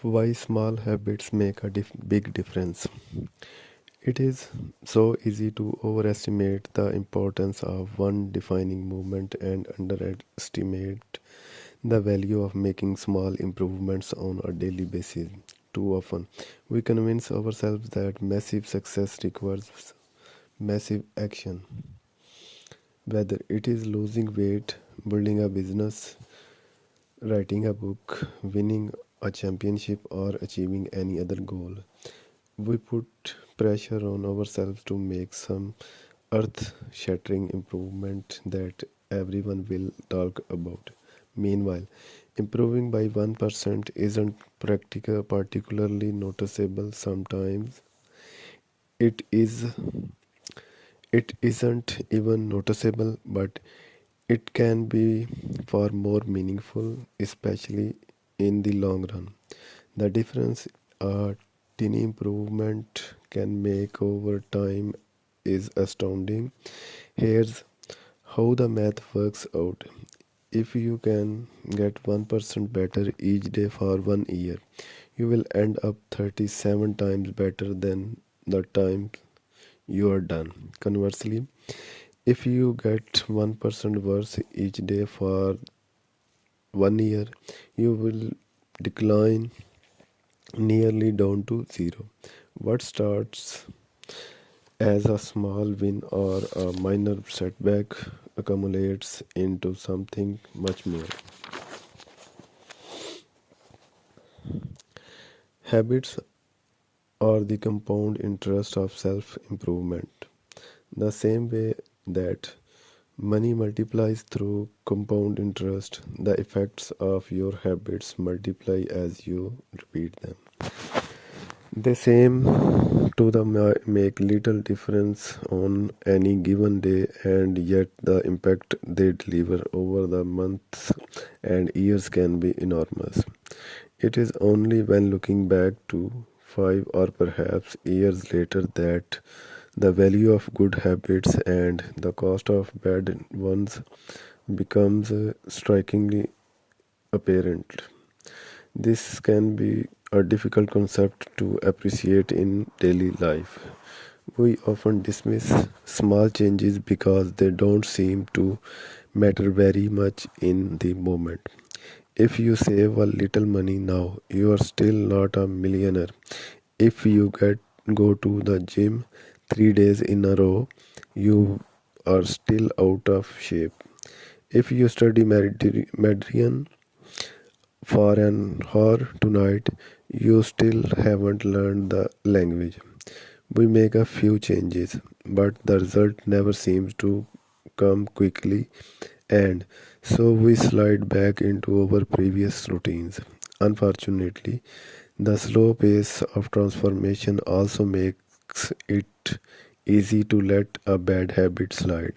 Why small habits make a big difference? It is so easy to overestimate the importance of one defining movement and underestimate the value of making small improvements on a daily basis. Too often, we convince ourselves that massive success requires massive action, whether it is losing weight, building a business, writing a book, winning a championship, or achieving any other goal. We put pressure on ourselves to make some earth shattering improvement that everyone will talk about. Meanwhile, improving by 1% isn't particularly noticeable sometimes. It is it isn't even noticeable, but it can be far more meaningful, especially in the long run. The difference a tiny improvement can make over time is astounding. Here's how the math works out. If you can get 1% better each day for 1 year, you will end up 37 times better than the time you are done. Conversely, if you get 1% worse each day for 1 year, you will decline nearly down to zero. What starts as a small win or a minor setback accumulates into something much more. Habits are the compound interest of self improvement. The same way that money multiplies through compound interest, the effects of your habits multiply as you repeat them. They seem to make little difference on any given day, and yet the impact they deliver over the months and years can be enormous. It is only when looking back to 5 or perhaps years later that the value of good habits and the cost of bad ones becomes strikingly apparent. This can be a difficult concept to appreciate in daily life. We often dismiss small changes because they don't seem to matter very much in the moment. If you save a little money now, you are still not a millionaire. If you go to the gym 3 days in a row, you are still out of shape. If you study Mandarin for an hour tonight, you still haven't learned the language. We make a few changes, but the result never seems to come quickly, and so we slide back into our previous routines. Unfortunately, the slow pace of transformation also makes it easy to let a bad habit slide.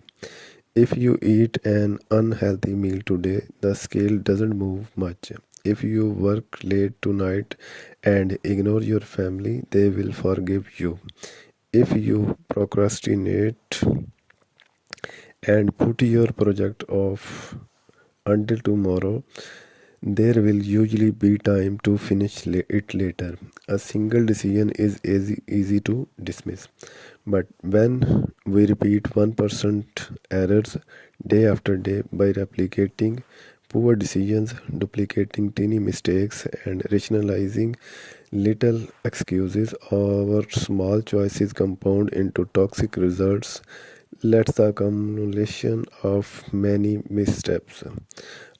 If you eat an unhealthy meal today, the scale doesn't move much. If you work late tonight and ignore your family, they will forgive you. If you procrastinate and put your project off until tomorrow, there will usually be time to finish it later. A single decision is easy to dismiss. But when we repeat 1% errors day after day by replicating poor decisions, duplicating tiny mistakes, and rationalizing little excuses, our small choices compound into toxic results. Let's the accumulation of many missteps.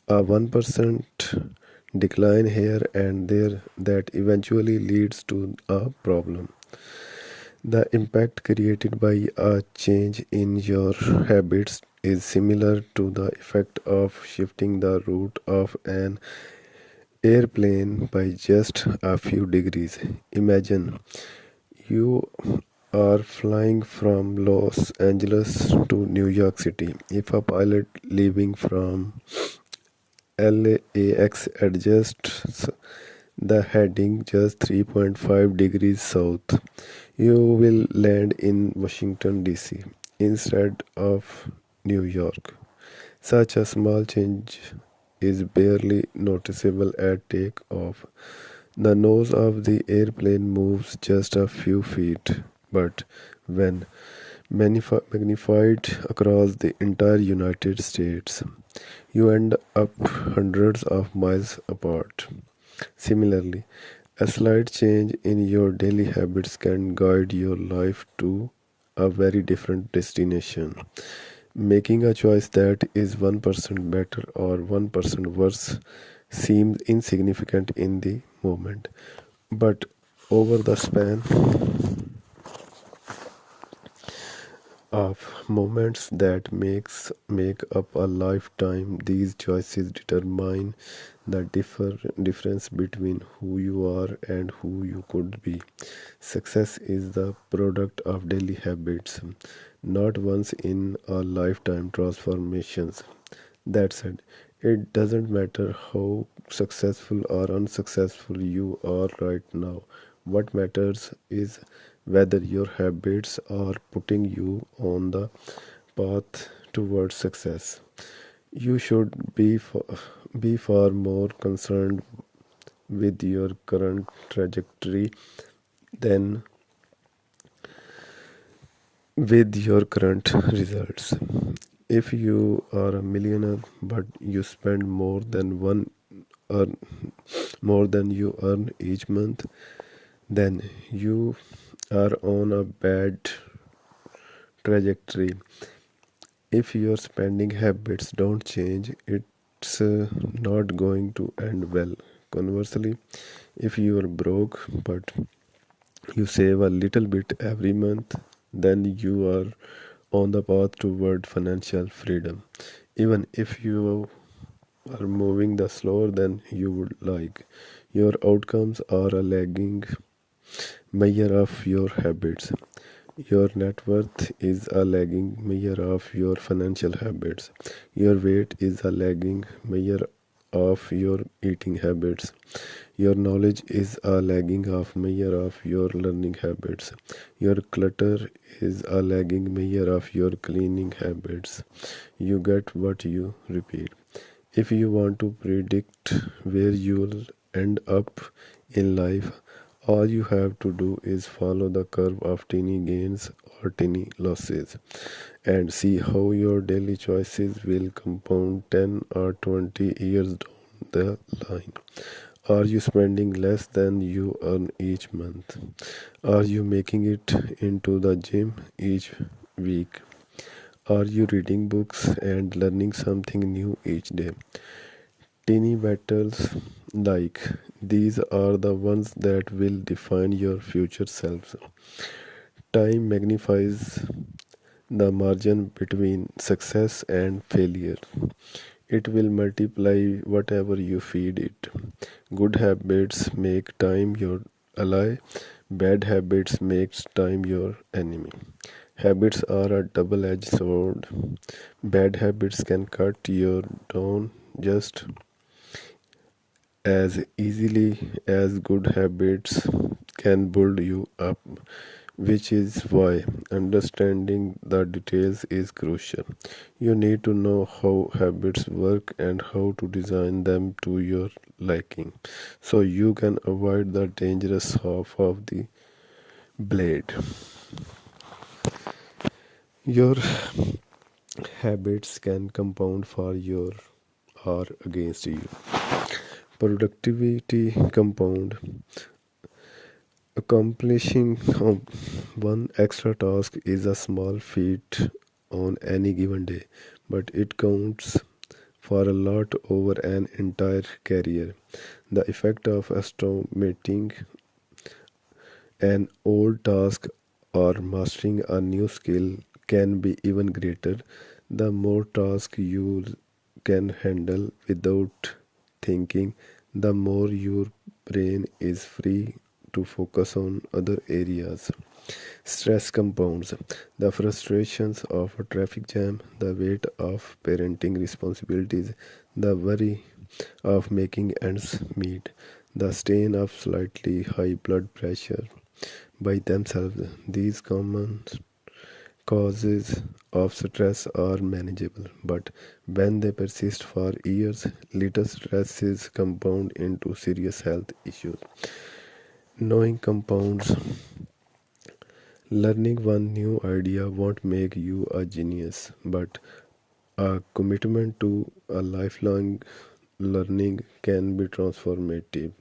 A 1% decline here and there that eventually leads to a problem. The impact created by a change in your habits is similar to the effect of shifting the route of an airplane by just a few degrees. Imagine you are flying from Los Angeles to New York City. If a pilot leaving from LAX adjusts the heading just 3.5 degrees south, you will land in Washington DC instead of New York. Such a small change is barely noticeable at takeoff. The nose of the airplane moves just a few feet, but when magnified across the entire United States, you end up hundreds of miles apart. Similarly, a slight change in your daily habits can guide your life to a very different destination. Making a choice that is 1% better or 1% worse seems insignificant in the moment, but over the span of moments that make up a lifetime, these choices determine the difference between who you are and who you could be. Success is the product of daily habits, not once in a lifetime transformations. That said, it doesn't matter how successful or unsuccessful you are right now. What matters is whether your habits are putting you on the path towards success. You should be far more concerned with your current trajectory than with your current results. If you are a millionaire but you spend earn, more than you earn each month, then you are on a bad trajectory. If your spending habits don't change, it's not going to end well. Conversely, if you are broke but you save a little bit every month, then you are on the path toward financial freedom. Even if you are moving the slower than you would like, your outcomes are a lagging measure of your habits. Your net worth is a lagging measure of your financial habits. Your weight is a lagging measure of your eating habits. Your knowledge is a lagging of measure of your learning habits. Your clutter is a lagging measure of your cleaning habits. You get what you repeat. If you want to predict where you'll end up in life, all you have to do is follow the curve of tiny gains or tiny losses and see how your daily choices will compound 10 or 20 years down the line. Are you spending less than you earn each month? Are you making it into the gym each week? Are you reading books and learning something new each day? Teeny battles like these are the ones that will define your future selves. Time magnifies the margin between success and failure. It will multiply whatever you feed it. Good habits make time your ally, bad habits makes time your enemy. Habits are a double-edged sword. Bad habits can cut you down just as easily as good habits can build you up, which is why understanding the details is crucial. You need to know how habits work and how to design them to your liking so you can avoid the dangerous half of the blade. Your habits can compound for your or against you. Productivity compound. Accomplishing one extra task is a small feat on any given day, but it counts for a lot over an entire career. The effect of estimating an old task or mastering a new skill can be even greater. The more tasks you can handle without thinking, the more your brain is free to focus on other areas. Stress compounds. The frustrations of a traffic jam, the weight of parenting responsibilities, the worry of making ends meet, the strain of slightly high blood pressure by themselves. These common causes of stress are manageable, but when they persist for years, little stresses compound into serious health issues. Knowing compounds, learning one new idea won't make you a genius, but a commitment to a lifelong learning can be transformative.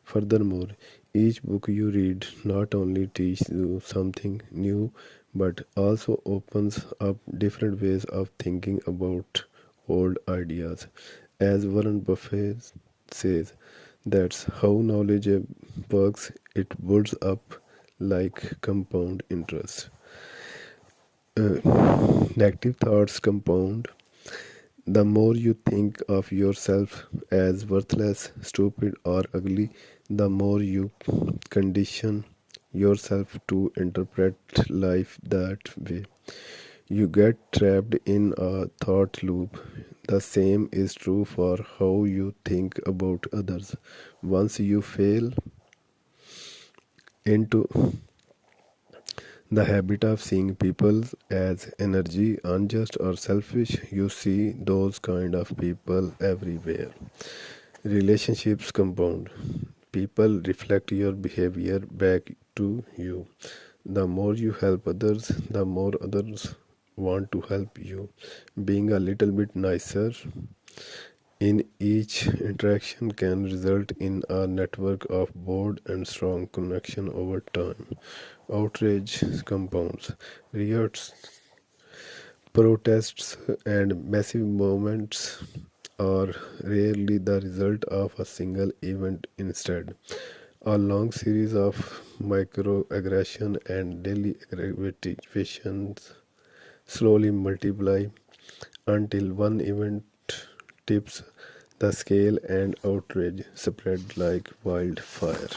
Furthermore, each book you read not only teaches you something new but also opens up different ways of thinking about old ideas. As Warren Buffett says, that's how knowledge works, it builds up like compound interest. Negative thoughts compound. The more you think of yourself as worthless, stupid, or ugly, the more you condition yourself to interpret life that way. You get trapped in a thought loop. The same is true for how you think about others. Once you fail into the habit of seeing people as energy, unjust, or selfish, you see those kind of people everywhere. Relationships compound. People reflect your behavior back to you. The more you help others, the more others want to help you. Being a little bit nicer in each interaction can result in a network of bold and strong connection over time. Outrage compounds. Riots, protests, and massive movements are rarely the result of a single event. Instead, a long series of microaggression and daily aggravations slowly multiply until one event tips the scale and outrage spread like wildfire.